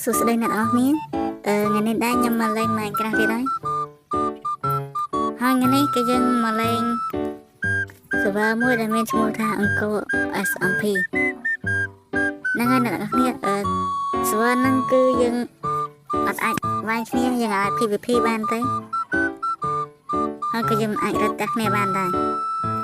សួស្តីអ្នកនរគ្នាថ្ងៃនេះដែរខ្ញុំមកលេង Minecraft ទៀតហើយថ្ងៃនេះគឺយើងមកលេង server មួយដែលមានឈ្មោះថាអង្គរ SMP ហ្នឹងហើយអ្នកនរគ្នាserver ហ្នឹងគឺយើងអត់អាចវាយគ្នាយើងអាច PVP បានទេហើយក៏យើងអាចរត់តែគ្នាបានដែរ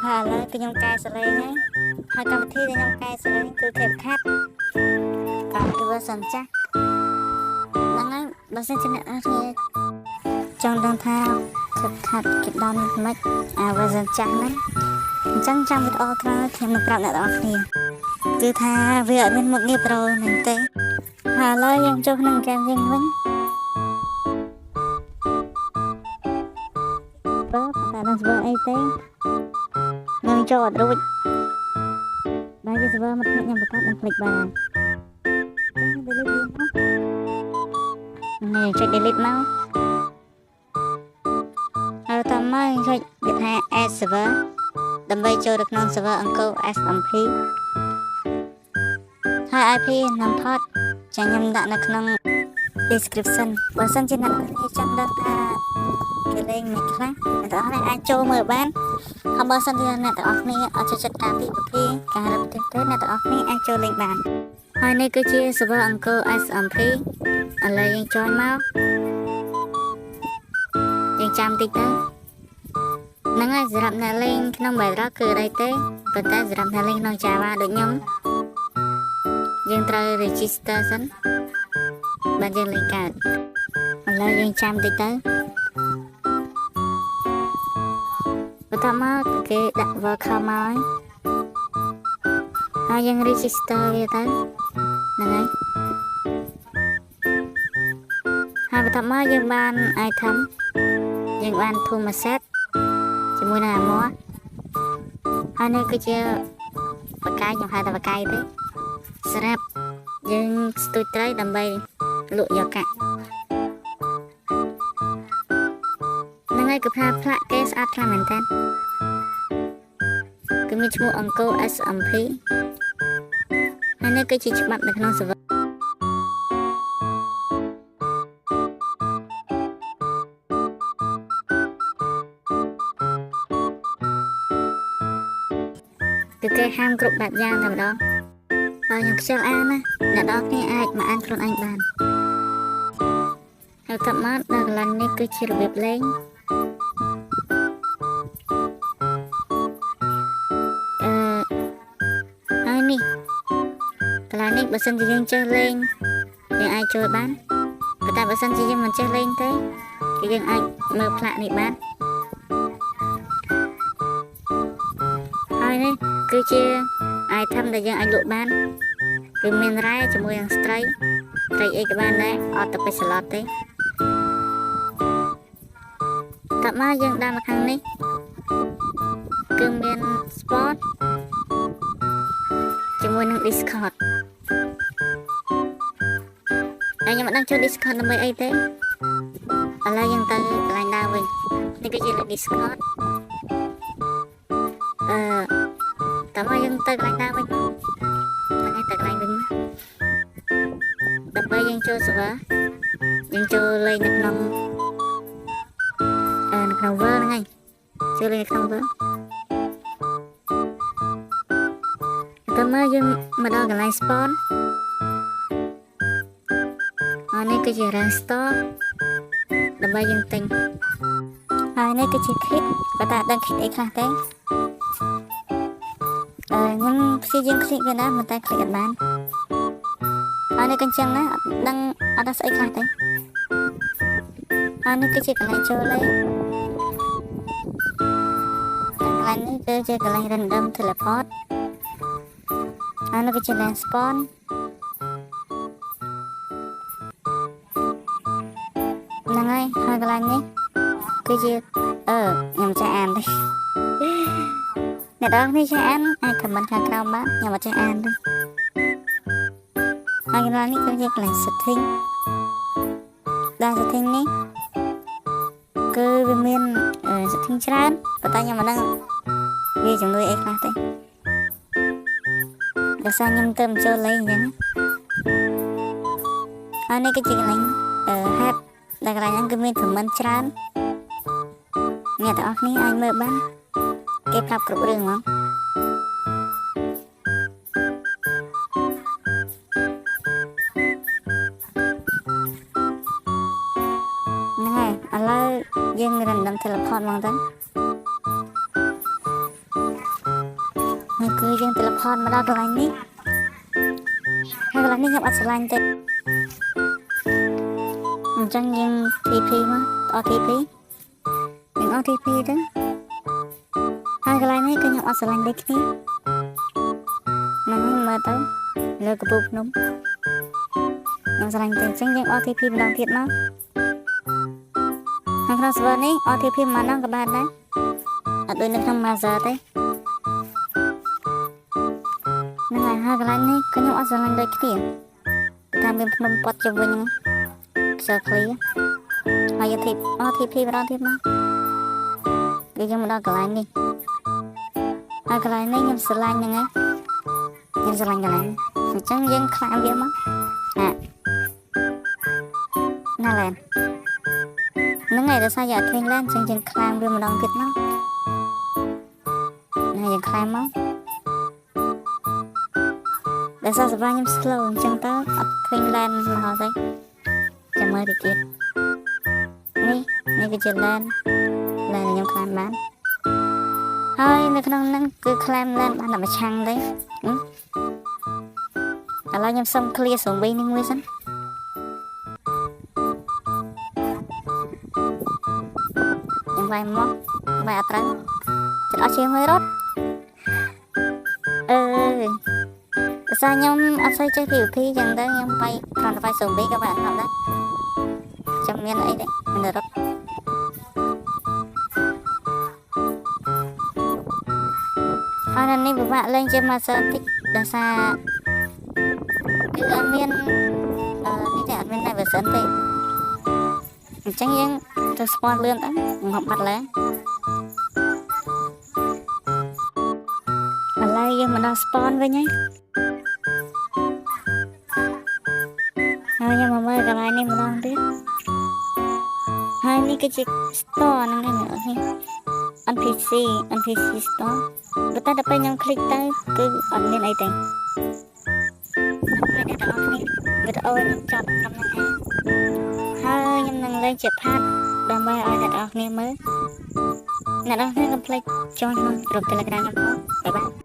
ហើយឥឡូវគឺខ្ញុំកែសលេងហើយកម្មវិធីដែលខ្ញុំកែសលេងគឺ CapCut កម្មវិធី version ចាស់ហ្នឹងហើយបើសិនជាអ្នកនរគ្នាចង់ដឹងថា CapCut គេដល់នេះមិនversion ចាស់ហ្នឹងអញ្ចឹងចាំវីដេអូក្រោយខ្ញុំនឹងប្រាប់អ្នកនរគ្នាគឺថាវាអត់មានមុខងារប្រូហ្នឹងទេហើយឥឡូវយើងចូលក្នុងហ្គេមយើងវិញបើតែដល់ server អីទេខ្ញុំចូលអត់រួចដែលជា server មកខ្ញុំបង្កើតនឹងคลิกបាននេះចុច delete មកហើយតាមមកចុចវាថា add server ដើម្បីចូលទៅក្នុង server អង្គរ SMP ហើយ IP និង port ចាំខ្ញុំដាក់នៅក្នុង description បើសិនជាអ្នកនរគ្នាចង់ដឹងថាគេលេងមិនខ្លះអ្នកនរគ្នាអាចចូលមើលបានហើយបើសិនជាអ្នកនរគ្នាអត់ចូលចិត្តការ PVP ការរត់ទេអ្នកនរគ្នាអាចចូលលេងបានហើយនេះគឺជា server អង្គរ SMP ឥឡូវយើងចូលមកយើងចាំតិចទៅហ្នឹងហើយសម្រាប់អ្នកលេងក្នុង Bedrock គឺអីទេប៉ុន្តែសម្រាប់អ្នកលេងក្នុង Java ដូចខ្ញុំយើងត្រូវ register សិនបានយើងលេងកើតឥឡូវយើងចាំតិចទៅបន្ទាប់មកគេដាក់ welcome មកហើយយើង register វាទៅហ្នឹងហើយហើយបន្ទាប់មកយើងបាន item យើងបាន tool set ជាមួយនឹង armor ហើយនេះគឺជាបកាយខ្ញុំហៅថាបកាយទេសម្រាប់យើងស្ទូចត្រីដើម្បីលក់យកកាក់ហ្នឹងហើយគឺផ្លាកគេស្អាតខ្លាំងមែនតើគឺមានឈ្មោះអង្គរ SMP ហើយនេះគឺជាច្បាប់នៅក្នុង server គឺគេហាមគ្រប់បែបយ៉ាងតែម្ដងហើយខ្ញុំខ្ជិលអានណាអ្នកនរគ្នាអាចមកអានខ្លួនឯងបានហើយតាមមកដល់កន្លែងនេះគឺជារបៀបលេងហើយនេះកន្លែងនេះបើសិនជាយើងចេះលេងយើងអាចចូលបានប៉ុន្តែបើសិនជាយើងមិនចេះលេងទេគឺយើងអាចមើលផ្លាកនេះបានហើយនេះគឺជា item ដែលយើងអាចលក់បានគឺមានរ៉ែជាមួយនឹងស្ត្រីអីក៏បានដែរអត់ទៅពេជ្រស្លុតទេតើមកយើងដាក់មកខាងនេះគឺមាន sport ជាមួយនឹង Discord ហើយខ្ញុំមិនដឹងចូល Discord ដើម្បីអីទេឥឡូវយើងទៅកន្លែងដើមវិញនេះគឺជា Discord តើមកយើងទៅកន្លែងដើមវិញហ្នឹងទៅកន្លែងវិញដើម្បីយើងចូល server យើងចូលលេងនៅក្នុងworld ហ្នឹងហើយចូលលេងនៅក្នុង world តើមកយើងមកដល់កន្លែង spawn ហើយនេះគឺជា rank store ដើម្បីយើងទិញហើយនេះគឺជា kit បើតាដឹង kit អីខ្លះទេខ្ញុំព្យាយាមคลิกវាណាប៉ុន្តែคลิกអត់បានហើយនេះក៏ចឹងដែរអត់ដឹងអត់ដឹងស្អីខ្លះទេហើយនេះគឺជាកន្លែងចូលលេងកន្លែងនេះគឺជាកន្លែង random teleport ហើយនេះគឺជា land spawn ហ្នឹងហើយកន្លែងនេះគឺជាខ្ញុំចេះអានទេអ្នកនរគ្នាចេះអានអាចខមមិនខាងក្រោមបានខ្ញុំអត់ចេះអានទេហើយកន្លែងនេះគឺជាកន្លែង setting ដែល setting នេះគឺវាមាន setting ច្រើនប៉ុន្តែខ្ញុំមិនដឹងវាជំនួយអីខ្លះទេដោយសារខ្ញុំទៅចូលលេងអញ្ចឹង ហើយនេះគឺជាកន្លែងហេតុដែលកន្លែងហ្នឹងគឺមានខមមិនច្រើនអ្នកទាំងអស់គ្នាអាចមើលបានគេប្រាប់គ្រប់រឿងហ្មងហ្នឹងហើយឥឡូវយើង random teleport ហ្មងទៅនេះគឺយើង teleport មកដល់កន្លែងនេះហើយកន្លែងនេះខ្ញុំអត់ឆ្លាញ់ទេអញ្ចឹងយើង TP មកអត់ TP យើងអត់ TP ទៅហើយកន្លែងនេះគឺខ្ញុំអត់ឆ្លាញ់ដូចគ្នាហ្នឹងមើលទៅលើកំពូលភ្នំខ្ញុំឆ្លាញ់ទៅអញ្ចឹងយើងអត់ TP ម្ដងទៀតមកហើយក្នុង server នេះ OTP ម្ដងក៏បានដែរអត់ដូចនៅក្នុង Master ទេហ្នឹងហើយហើយកន្លែងនេះក៏ខ្ញុំអត់ឆ្លាញ់ដូចគ្នាថាមានភ្នំព័ទ្ធជុំវិញខ្សែ clear ហើយយក OTP ម្ដងទៀតមកគឺយើងមកដល់កន្លែងនេះហើយកន្លែងនេះខ្ញុំឆ្លាញ់ហ្នឹងហើយខ្ញុំឆ្លាញ់កន្លែងអញ្ចឹងយើងខ្លាំងវាមកណាឡែនហ្នឹងហើយដោយសារយកឃើញឡើងអញ្ចឹងយើងខ្លាំងវាម្ដងទៀតមកហើយយើងខ្លាំងមកដោយសារសម្រាប់ខ្ញុំ slow អញ្ចឹងទៅអត់ឃើញឡើងមកទេចាំមើលតិចទៀតនេះគឺជាឡើងខ្ញុំខ្លាំងបានហើយនៅក្នុងហ្នឹងគឺខ្លាំងឡើងបានតែមួយឆាំងទេឥឡូវខ្ញុំសុំ clear ស្រវីនេះមួយសិនវាយមកវាយអត់ត្រូវចិត្តអត់ជាង100រត់ភាសាខ្ញុំអត់សូវចេះ PVP ចឹងទៅខ្ញុំវាយគ្រាន់តែវាយzombieក៏បានអត់ដែរចាំមានអីទេមានរត់ហើយនៅនេះពិបាកលេងជា Master តិចដោយសារគឺអត់មាននេះទេអត់មាន version ទេអញ្ចឹងយើងទៅ spawn លឿនទៅមកបាត់ឡើងឥឡូវយើងមកដល់ spawn វិញហើយខ្ញុំមកមើលកន្លែងនេះម្ដងទៀតហើយនេះគឺជា store ហ្នឹងឯងនេះ NPC store ប៉ុន្តែដល់ពេលខ្ញុំ click ទៅគឺអត់មានអីទេខ្ញុំអ្នកទាំងអស់គ្នាវីដេអូខ្ញុំចប់ត្រឹមហ្នឹងឯងហើយខ្ញុំនឹងលេងជា part ដើម្បីឲ្យអ្នកទាំងអស់គ្នាមើលអ្នកទាំងអស់គ្នាកុំភ្លេចចូលក្នុងក្រុម Telegram ខ្ញុំផងបាយបាយ